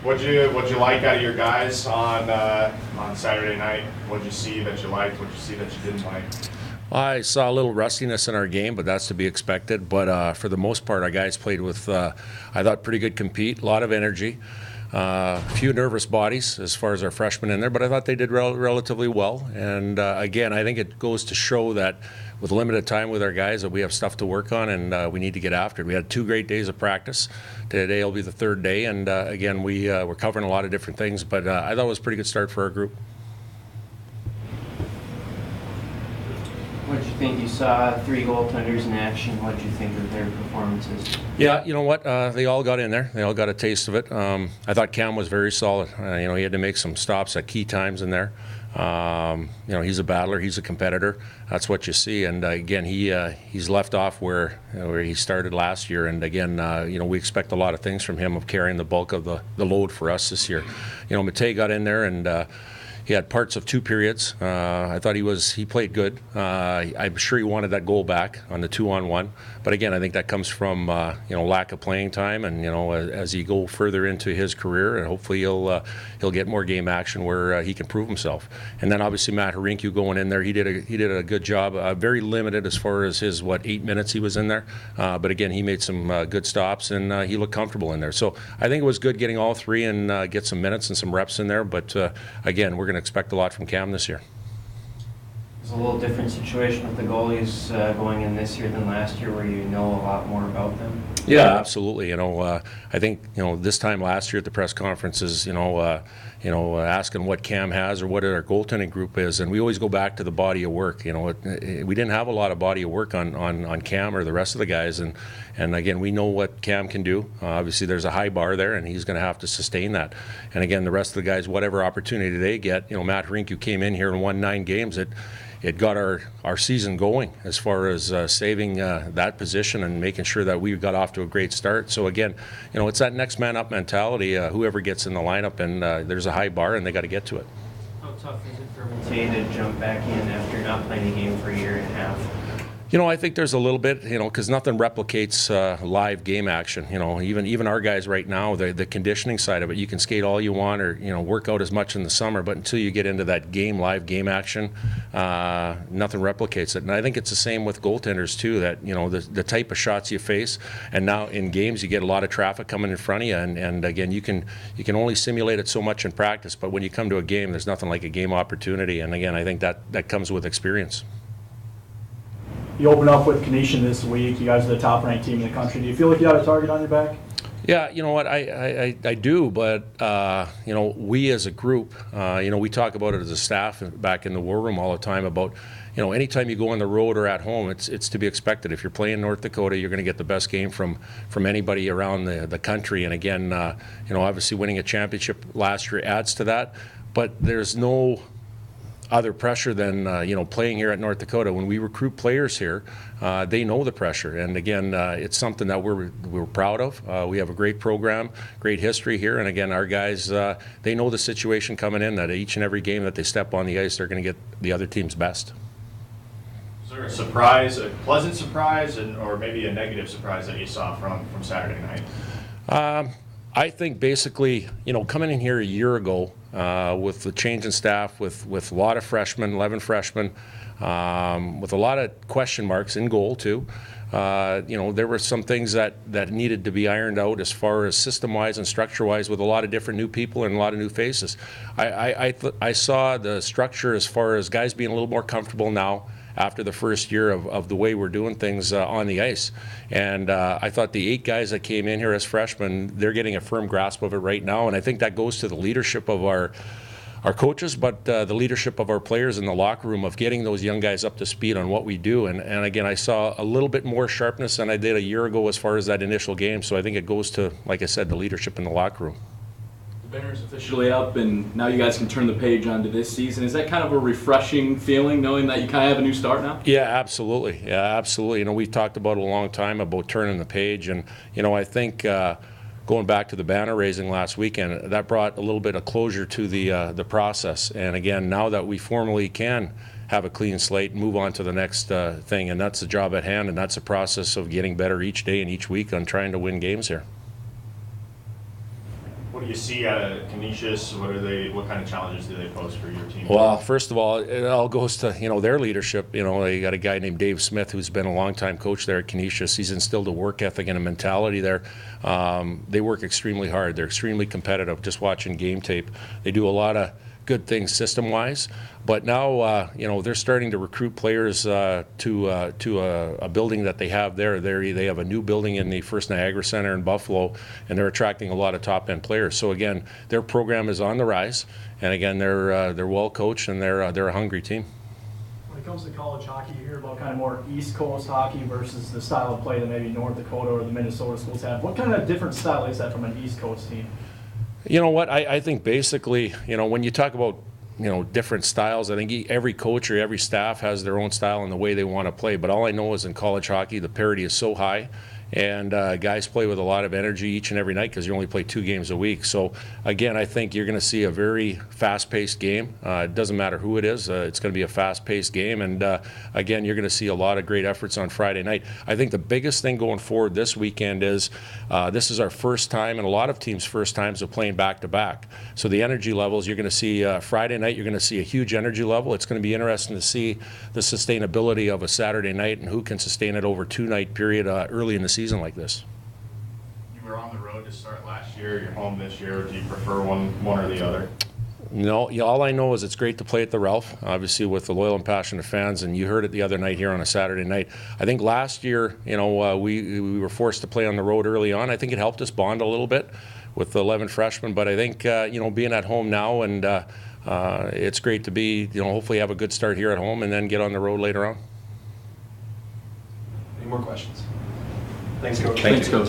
What'd you like out of your guys on Saturday night? What'd you see that you liked? What'd you see that you didn't like? I saw a little rustiness in our game, but that's to be expected. But for the most part, our guys played with, I thought, pretty good compete, a lot of energy. A few nervous bodies as far as our freshmen in there, but I thought they did relatively well. And again, I think it goes to show that with limited time with our guys that we have stuff to work on and we need to get after it. We had 2 great days of practice. Today will be the 3rd day, and again, we're covering a lot of different things, but I thought it was a pretty good start for our group. What did you think? You saw 3 goaltenders in action. What did you think of their performances? Yeah, you know what? They all got in there. They all got a taste of it. I thought Cam was very solid. He had to make some stops at key times in there. He's a battler. He's a competitor. That's what you see. And again, he's left off where he started last year. And again, we expect a lot of things from him of carrying the bulk of the load for us this year. Matej got in there and. He had parts of 2 periods. I thought he played good. I'm sure he wanted that goal back on the 2-on-1. But again, I think that comes from lack of playing time, and as he go further into his career, and hopefully he'll get more game action where he can prove himself. And then obviously Matt Harinkyu going in there, he did a good job. Very limited as far as his 8 minutes he was in there. But again, he made some good stops and he looked comfortable in there. So I think it was good getting all 3 and get some minutes and some reps in there. But again, we're going to expect a lot from Cam this year. It's a little different situation with the goalies going in this year than last year, where you know a lot more about them. Yeah, absolutely. I think this time last year at the press conferences, asking what Cam has or what our goaltending group is, and we always go back to the body of work. We didn't have a lot of body of work on Cam or the rest of the guys, and again, we know what Cam can do. Obviously, there's a high bar there, and he's going to have to sustain that. And again, the rest of the guys, whatever opportunity they get, Matt Harinkyu came in here and won 9 games. It got our season going as far as saving that position and making sure that we got off to a great start. So again, it's that next man up mentality. Whoever gets in the lineup, and there's a high bar, and they got to get to it. How tough is it for Matej to jump back in after not playing a game for a year and a half? I think there's a little bit, because nothing replicates live game action. Even our guys right now, the conditioning side of it, you can skate all you want or, work out as much in the summer, but until you get into that live game action, nothing replicates it. And I think it's the same with goaltenders too, that, the type of shots you face, and now in games you get a lot of traffic coming in front of you, and again, you can only simulate it so much in practice, but when you come to a game, there's nothing like a game opportunity, and again, I think that comes with experience. You open up with Canisius this week. You guys are the top-ranked team in the country. Do you feel like you have a target on your back? Yeah, you know what, I do, but, we as a group, we talk about it as a staff back in the war room all the time about, anytime you go on the road or at home, it's to be expected. If you're playing North Dakota, you're going to get the best game from anybody around the country. And again, obviously winning a championship last year adds to that, but there's no other pressure than playing here at North Dakota. When we recruit players here, they know the pressure, and again, it's something that we're proud of. We have a great program, great history here, and again, our guys, they know the situation coming in, that each and every game that they step on the ice, they're going to get the other team's best. Is there a surprise, a pleasant surprise, or maybe a negative surprise that you saw from Saturday night? I think basically, coming in here a year ago with the change in staff, with a lot of freshmen, 11 freshmen, with a lot of question marks in goal too. There were some things that needed to be ironed out as far as system-wise and structure-wise, with a lot of different new people and a lot of new faces. I saw the structure as far as guys being a little more comfortable now after the first year of the way we're doing things on the ice. And I thought the 8 guys that came in here as freshmen, they're getting a firm grasp of it right now, and I think that goes to the leadership of our coaches, but the leadership of our players in the locker room, of getting those young guys up to speed on what we do. And again, I saw a little bit more sharpness than I did a year ago as far as that initial game, so I think it goes to, like I said, the leadership in the locker room. Banner's officially up, and now you guys can turn the page onto this season. Is that kind of a refreshing feeling, knowing that you kind of have a new start now? Yeah, absolutely. Yeah, absolutely. We've talked about it a long time about turning the page, and I think going back to the banner raising last weekend, that brought a little bit of closure to the process. And again, now that we formally can have a clean slate, move on to the next thing, and that's the job at hand, and that's the process of getting better each day and each week on trying to win games here. What do you see out of Canisius, what kind of challenges do they pose for your team? Well, first of all, it all goes to, their leadership. They got a guy named Dave Smith who's been a longtime coach there at Canisius. He's instilled a work ethic and a mentality there. They work extremely hard. They're extremely competitive. Just watching game tape, they do a lot of good things system-wise, but now they're starting to recruit players to a building that they have there. They have a new building in the First Niagara Center in Buffalo, and they're attracting a lot of top-end players. So again, their program is on the rise, and again, they're well coached and they're a hungry team. When it comes to college hockey, you hear about kind of more East Coast hockey versus the style of play that maybe North Dakota or the Minnesota schools have. What kind of different style is that from an East Coast team? You know what? I think basically, when you talk about, different styles, I think every coach or every staff has their own style and the way they want to play. But all I know is in college hockey, the parity is so high. And guys play with a lot of energy each and every night because you only play 2 games a week. So, again, I think you're going to see a very fast-paced game. It doesn't matter who it is. It's going to be a fast-paced game. And, again, you're going to see a lot of great efforts on Friday night. I think the biggest thing going forward this weekend is this is our first time, and a lot of teams' first times of playing back-to-back. So the energy levels, you're going to see Friday night, you're going to see a huge energy level. It's going to be interesting to see the sustainability of a Saturday night and who can sustain it over a 2-night period early in the season like this. You were on the road to start last year. You're home this year. Do you prefer one or the other? No, all I know is it's great to play at the Ralph, obviously with the loyal and passionate fans, and you heard it the other night here on a Saturday night. I think last year, we were forced to play on the road early on. I think it helped us bond a little bit with the 11 freshmen, but I think, being at home now, and it's great to be, hopefully have a good start here at home and then get on the road later on. Any more questions? Thanks, Coach. Thanks, Coach.